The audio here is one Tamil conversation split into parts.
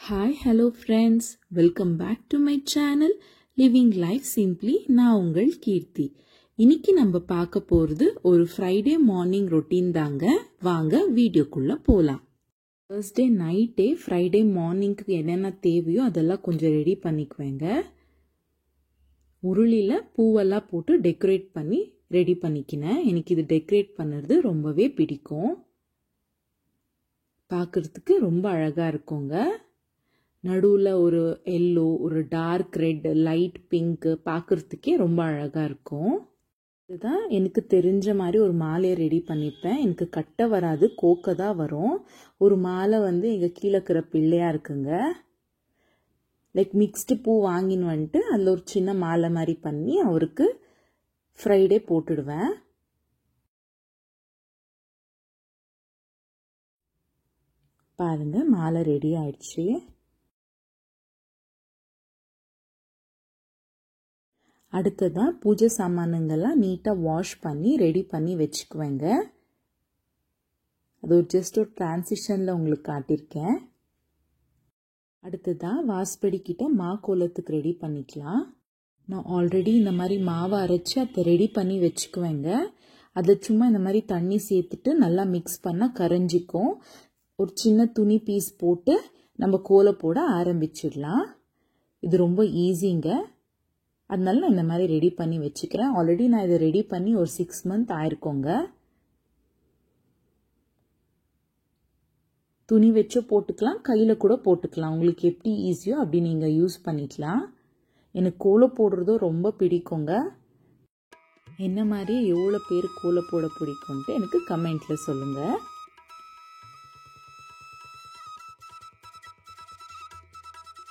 Hi, hello friends. Welcome back to my channel Living Life Simply. நான் உங்கள் கீர்த்தி. இன்னைக்கு நம்ம பார்க்க போறது ஒரு ஃப்ரைடே மார்னிங் ரொட்டீன் தாங்க. வாங்க வீடியோக்குள்ள போலாம். Thursday நைட்டே ஃப்ரைடே மார்னிங்க்கு என்னென்ன தேவையோ அதெல்லாம் கொஞ்சம் ரெடி பண்ணிக்குவேங்க. உருளில பூவெல்லாம் போட்டு டெக்கரேட் பண்ணி ரெடி பண்ணிக்கினேன். எனக்கு இது டெக்கரேட் பண்ணுறது ரொம்பவே பிடிக்கும். பார்க்கறதுக்கு ரொம்ப அழகா இருக்குங்க. நடுவில் ஒரு எல்லோ, ஒரு டார்க் ரெட், லைட் பிங்க் பார்க்குறதுக்கே ரொம்ப அழகாக இருக்கும். இதுதான் எனக்கு தெரிஞ்ச மாதிரி ஒரு மாலையை ரெடி பண்ணிப்பேன். எனக்கு கட்ட வராது, கோக்க தான் வரும். ஒரு மாலை எங்கள் கீழே இருக்கிற பிள்ளையாக இருக்குங்க. லைக் மிக்ஸ்டு பூ வாங்கின்னு வந்துட்டு அதில் ஒரு சின்ன மாலை மாதிரி பண்ணி அவருக்கு ஃப்ரைடே போட்டுடுவேன். பாருங்க, மாலை ரெடி ஆயிடுச்சு. அடுத்ததான் பூஜை சாமானுங்கெல்லாம் நீட்டாக வாஷ் பண்ணி ரெடி பண்ணி வச்சுக்குவேங்க. அது ஜஸ்ட் ஒரு டிரான்சிஷனில் உங்களுக்கு காட்டியிருக்கேன். அடுத்ததான் வாஸ்படிக்கிட்ட கோலத்துக்கு ரெடி பண்ணிக்கலாம். நான் ஆல்ரெடி இந்த மாதிரி மாவை அரைச்சி அதை ரெடி பண்ணி வச்சுக்குவேங்க. அதை சும்மா இந்த மாதிரி தண்ணி சேர்த்துட்டு நல்லா மிக்ஸ் பண்ணால் கரைஞ்சிக்கும். ஒரு சின்ன துணி பீஸ் போட்டு நம்ம கோலை போட ஆரம்பிச்சிடலாம். இது ரொம்ப ஈஸிங்க. அதனால நான் இந்த மாதிரி ரெடி பண்ணி வச்சுக்கிறேன். ஆல்ரெடி நான் இதை ரெடி பண்ணி ஒரு 6 months ஆயிருக்கோங்க. துணி வச்சு போட்டுக்கலாம், கையில் கூட போட்டுக்கலாம். உங்களுக்கு எப்படி ஈஸியோ அப்படி நீங்கள் யூஸ் பண்ணிக்கலாம். எனக்கு கோலம் போடுறதும் ரொம்ப பிடிக்குங்க. என்ன மாதிரி எவ்வளோ பேர் கோலம் போட பிடிக்கும்ட்டு எனக்கு கமெண்ட்டில் சொல்லுங்கள்.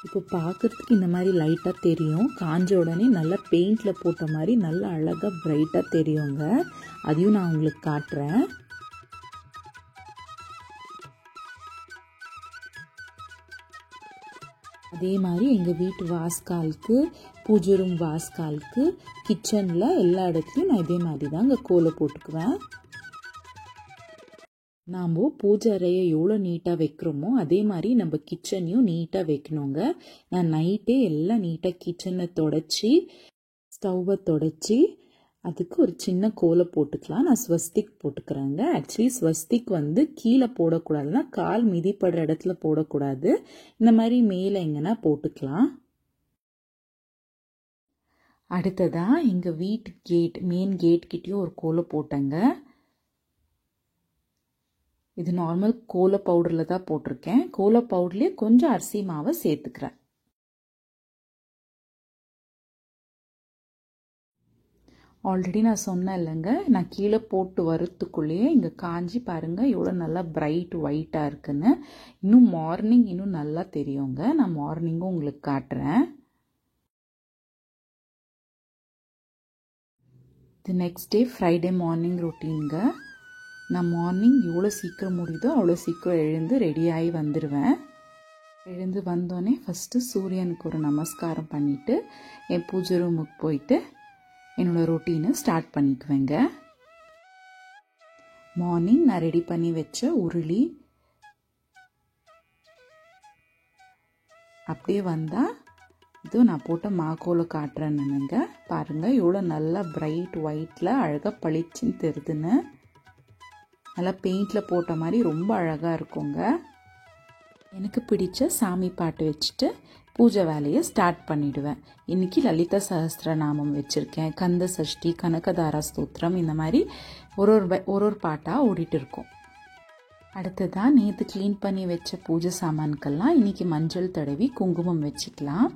இப்போ பார்க்குறதுக்கு இந்த மாதிரி லைட்டாக தெரியும். காஞ்ச உடனே நல்லா பெயிண்டில் போட்ட மாதிரி நல்லா அழகாக பிரைட்டாக தெரியுங்க. அதையும் நான் உங்களுக்கு காட்டுறேன். அதே மாதிரி எங்கள் வீட்டு வாஸ்காலுக்கு, பூஜை ரூம் வாஸ்காலுக்கு, கிச்சனில் எல்லா இடத்துலையும் நான் இதே மாதிரி தாங்க கோலம் போட்டுக்குவேன். நாம் பூஜை அறையை எவ்வளோ நீட்டாக வைக்கிறோமோ அதே மாதிரி நம்ம கிச்சனையும் நீட்டாக வைக்கணுங்க. நான் நைட்டே எல்லாம் நீட்டாக கிச்சனை தொடச்சி, ஸ்டவ்வை தொடச்சி அதுக்கு ஒரு சின்ன கோலை போட்டுக்கலாம். நான் ஸ்வஸ்திக் போட்டுக்கிறேங்க. ஆக்சுவலி ஸ்வஸ்திக் கீழே போடக்கூடாதுன்னா கால் மிதிப்படுற இடத்துல போடக்கூடாது. இந்த மாதிரி மேலே எங்கன்னா போட்டுக்கலாம். அடுத்ததான் எங்கள் வீட்டு கேட், மெயின் கேட் கிட்டேயும் ஒரு கோலை போட்டேங்க. இது நார்மல் கோல பவுடரில் தான் போட்டிருக்கேன். கோல பவுடர்லேயே கொஞ்சம் அரிசி மாவை சேர்த்துக்கிறேன். ஆல்ரெடி நான் சொன்னேன் இல்லைங்க, நான் கீழே போட்டு வரத்துக்குள்ளேயே இங்கே காஞ்சி பாருங்கள் எவ்வளோ நல்லா பிரைட் ஒயிட்டாக இருக்குன்னு. இன்னும் மார்னிங் இன்னும் நல்லா தெரியுங்க. நான் மார்னிங்கும் உங்களுக்கு காட்டுறேன். இது நெக்ஸ்ட் டே ஃப்ரைடே மார்னிங் ரொட்டீனுங்க. நான் மார்னிங் எவ்வளோ சீக்கிரம் முடியுதோ அவ்வளோ சீக்கிரம் எழுந்து ரெடியாகி வந்துடுவேன். எழுந்து வந்தோடனே ஃபஸ்ட்டு சூரியனுக்கு ஒரு நமஸ்காரம் பண்ணிவிட்டு என் பூஜை ரூமுக்கு போயிட்டு என்னோடய ரொட்டீனை ஸ்டார்ட் பண்ணிக்குவேங்க. மார்னிங் நான் ரெடி பண்ணி வச்ச உருளி அப்படியே வந்தால் இது நான் போட்ட மாக்கோலை காட்டுறேன்னுங்க. பாருங்கள் எவ்வளோ நல்லா பிரைட் ஒயிட்டில் அழகாக பளிச்சுன்னு தெரியுதுன்னு. நல்லா பெயிண்டில் போட்ட மாதிரி ரொம்ப அழகாக இருக்குங்க. எனக்கு பிடிச்ச சாமி பாட்டு வச்சுட்டு பூஜை வேலையை ஸ்டார்ட் பண்ணிவிடுவேன். இன்றைக்கி லலிதா சஹஸ்ரநாமம் வச்சுருக்கேன். கந்த சஷ்டி, கனகதாரா ஸ்தோத்திரம், இந்த மாதிரி ஒரு பாட்டாக ஓடிட்டு இருக்கும். அடுத்ததான் நேற்று க்ளீன் பண்ணி வச்ச பூஜை சாமான்கெல்லாம் இன்றைக்கி மஞ்சள் தடவி குங்குமம் வச்சுக்கலாம்.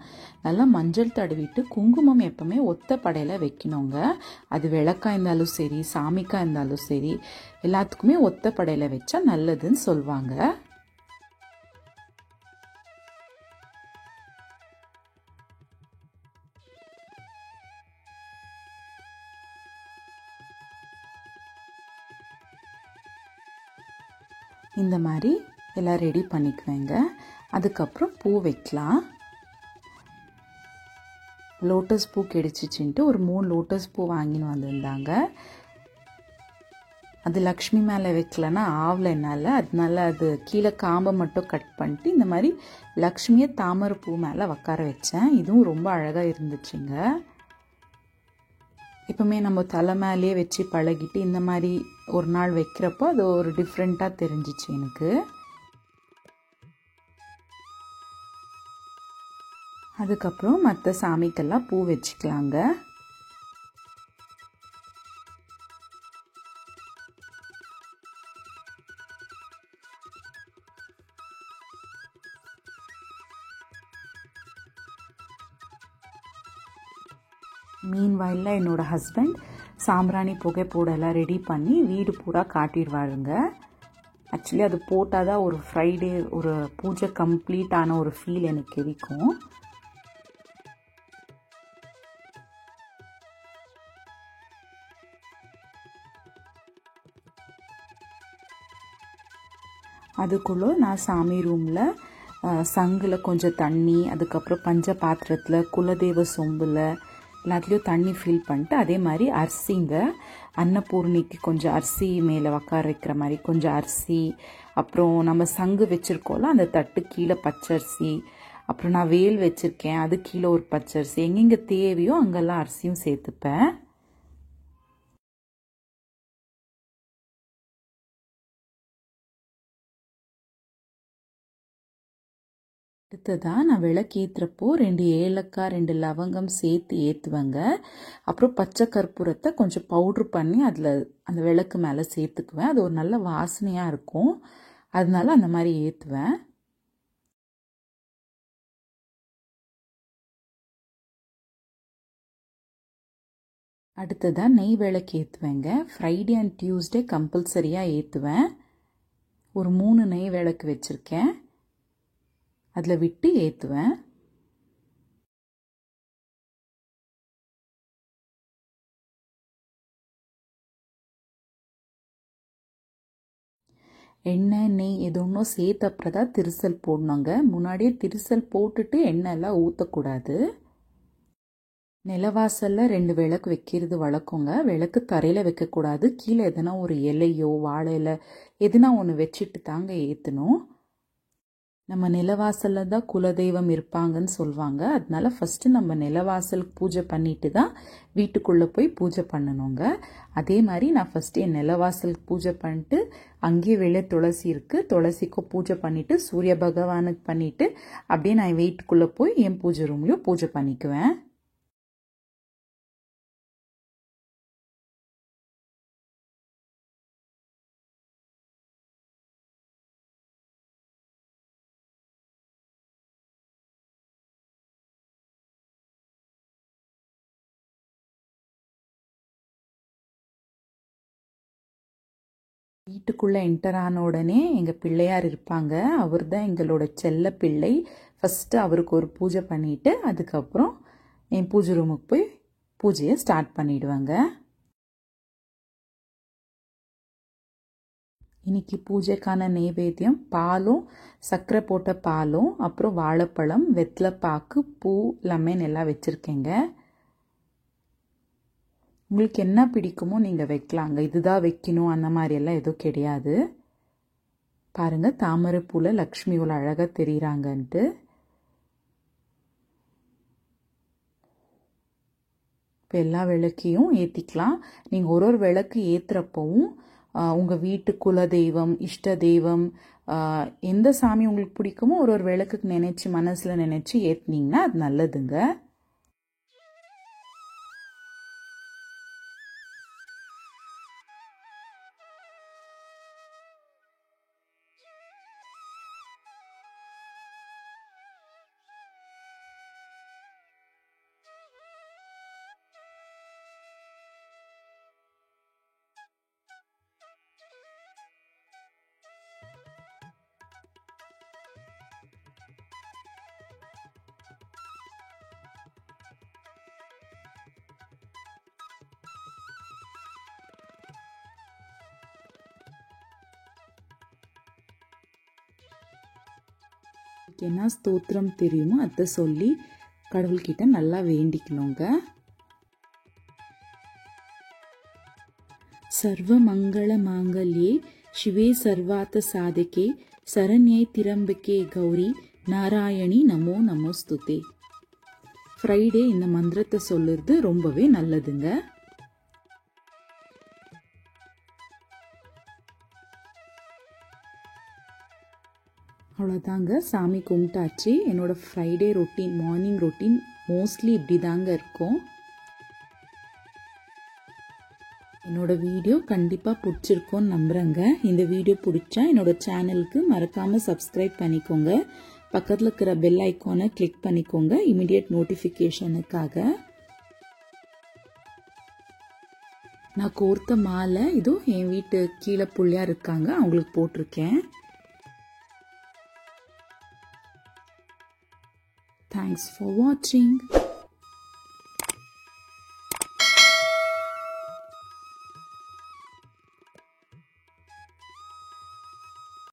நல்லா மஞ்சள் தடவிட்டு குங்குமம் எப்போவுமே ஒத்த படையில் வைக்கணுங்க. அது விளக்காக இருந்தாலும் சரி, சாமிக்காக இருந்தாலும் சரி, எல்லாத்துக்குமே ஒத்த படையில் வச்சா நல்லதுன்னு சொல்லுவாங்க. இந்த மாதிரி எல்லாம் ரெடி பண்ணிக்குவேங்க. அதுக்கப்புறம் பூ வைக்கலாம். லோட்டஸ் பூ கிடைச்சிச்சின்ட்டு ஒரு 3 லோட்டஸ் பூ வாங்கின்னு வந்திருந்தாங்க. அது லக்ஷ்மி மேலே வைக்கலன்னா ஆவலை என்னால், அதனால அது கீழே காம்பை மட்டும் கட் பண்ணிட்டு இந்த மாதிரி லக்ஷ்மியை தாமரை பூ மேலே உட்கார வச்சேன். இதுவும் ரொம்ப அழகாக இருந்துச்சுங்க. எப்பவுமே நம்ம தலை மேலேயே வச்சு பழகிட்டு இந்த மாதிரி ஒரு நாள் வைக்கிறப்போ அது ஒரு டிஃப்ரெண்ட்டாக தெரிஞ்சிச்சு எனக்கு. அதுக்கப்புறம் மற்ற சாமிக்கெல்லாம் பூ வச்சுக்கலாங்க. மீன்வாயில் என்னோடய ஹஸ்பண்ட் சாம்பிராணி புகை போடலாம் ரெடி பண்ணி வீடு பூரா காட்டிடுவாருங்க. ஆக்சுவலி அது போட்டால் தான் ஒரு ஃப்ரைடே ஒரு பூஜை கம்ப்ளீட் ஆன ஒரு ஃபீல் எனக்கு கிடைக்கும். அதுக்குள்ளே நான் சாமி ரூமில் சங்கில் கொஞ்சம் தண்ணி, அதுக்கப்புறம் பஞ்ச பாத்திரத்தில் குலதெய்வ சொம்பில் எல்லாத்துலேயும் தண்ணி ஃபில் பண்ணிட்டு, அதே மாதிரி அரிசிங்க அன்னபூர்ணிக்கு கொஞ்சம் அரிசி மேலே உக்கார வைக்கிற மாதிரி கொஞ்சம் அரிசி, அப்புறம் நம்ம சங்கு வச்சுருக்கோம்ல அந்த தட்டு கீழே பச்சரிசி, அப்புறம் நான் வேல் வச்சுருக்கேன் அது கீழே ஒரு பச்சரிசி, எங்கெங்கே தேவையோ அங்கெல்லாம் அரிசியும் சேர்த்துப்பேன். அடுத்ததாக நான் விளக்கு ஏற்றுறப்போ 2 ஏலக்காய் 2 லவங்கம் சேர்த்து ஏற்றுவேங்க. அப்புறம் பச்சை கற்பூரத்தை கொஞ்சம் பவுட்ரு பண்ணி அதில் அந்த விளக்கு மேலே சேர்த்துக்குவேன். அது ஒரு நல்ல வாசனையாக இருக்கும், அதனால அந்த மாதிரி ஏற்றுவேன். அடுத்ததாக நெய் விளக்கு ஏற்றுவேங்க. ஃப்ரைடே அண்ட் டியூஸ்டே கம்பல்சரியாக ஏற்றுவேன். ஒரு 3 நெய் விளக்கு வச்சுருக்கேன், அதில் விட்டு ஏற்றுவேன். எண்ணெய் நெய் எது ஒன்றும் சேர்த்து அப்புறம் தான் திரிசல் போடணுங்க. முன்னாடியே திரிசல் போட்டுட்டு எண்ணெய் எல்லாம் ஊற்றக்கூடாது. நிலவாசலில் 2 விளக்கு வைக்கிறது வழக்கங்க. விளக்கு தரையில் வைக்கக்கூடாது, கீழே எதனா ஒரு இலையோ வாழை இலை எதுனா ஒன்று வச்சுட்டு தாங்க ஏற்றணும். நம்ம நிலவாசலில் தான் குலதெய்வம் இருப்பாங்கன்னு சொல்லுவாங்க, அதனால ஃபஸ்ட்டு நம்ம நிலவாசலுக்கு பூஜை பண்ணிட்டு தான் வீட்டுக்குள்ளே போய் பூஜை பண்ணணுங்க. அதே மாதிரி நான் ஃபஸ்ட்டு என் நிலவாசலுக்கு பூஜை பண்ணிட்டு அங்கேயே வெளியே துளசி இருக்குது, துளசிக்கும் பூஜை பண்ணிவிட்டு சூரிய பகவானுக்கு பண்ணிவிட்டு அப்படியே நான் வீட்டுக்குள்ளே போய் என் பூஜை ரூம்லேயும் பூஜை பண்ணிக்குவேன். வீட்டுக்குள்ளே என்டர் ஆன உடனே எங்கள் பிள்ளையார் இருப்பாங்க, அவர் தான் எங்களோட செல்ல பிள்ளை. ஃபஸ்ட்டு அவருக்கு ஒரு பூஜை பண்ணிவிட்டு அதுக்கப்புறம் என் பூஜை ரூமுக்கு போய் பூஜையை ஸ்டார்ட் பண்ணிவிடுவாங்க. இன்றைக்கி பூஜைக்கான நெய்வேத்தியம் பாலும் சர்க்கரை போட்ட பாலும், அப்புறம் வாழைப்பழம், வெத்தலைப்பாக்கு, பூ, லெமன் எல்லாம் வச்சுருக்கேங்க. உங்களுக்கு என்ன பிடிக்குமோ நீங்கள் வைக்கலாங்க, இதுதான் வைக்கணும் அந்த மாதிரியெல்லாம் எதுவும் கிடையாது. பாருங்கள் தாமரை பூவில் லக்ஷ்மி இவ்வளோ அழகாக தெரியுறாங்கன்ட்டு. இப்போ எல்லா விளக்கையும் ஏற்றிக்கலாம். நீங்கள் ஒரு ஒரு விளக்கு ஏற்றுறப்பவும் உங்கள் வீட்டு குல தெய்வம், இஷ்ட தெய்வம், எந்த சாமி உங்களுக்கு பிடிக்குமோ ஒரு ஒரு விளக்குக்கு நினச்சி மனசில் நினச்சி ஏற்றுனீங்கன்னா அது நல்லதுங்க. என்ன ஸ்தோத்திரம் தெரியுமோ அதை சொல்லி கடவுள்கிட்ட நல்லா வேண்டிக்கணுங்க. सर्वमङ्गलमाङ्गल्ये शिवे सर्वार्थसाधके शरण्ये त्र्यम्बके गौरी நாராயணி நமோ நமோஸ்துதே. ஃப்ரைடே இந்த மந்திரத்தை சொல்லுறது ரொம்பவே நல்லதுங்க. அவ்வளோதாங்க, சாமி கும்பிட்டாச்சு. என்னோட Friday routine, morning routine mostly இப்படி தாங்க இருக்கும். என்னோட வீடியோ கண்டிப்பாக பிடிச்சிருக்கோன்னு நம்புகிறேங்க. இந்த வீடியோ பிடிச்சா என்னோட சேனலுக்கு மறக்காமல் சப்ஸ்கிரைப் பண்ணிக்கோங்க. பக்கத்தில் இருக்கிற பெல் ஐக்கானை கிளிக் பண்ணிக்கோங்க இமிடியேட் நோட்டிஃபிகேஷனுக்காக. நான் கோர்த்த மாலை இதோ என் வீட்டு கீழே புள்ளியார் இருக்காங்க, அவங்களுக்கு போட்டிருக்கேன். Thanks for watching.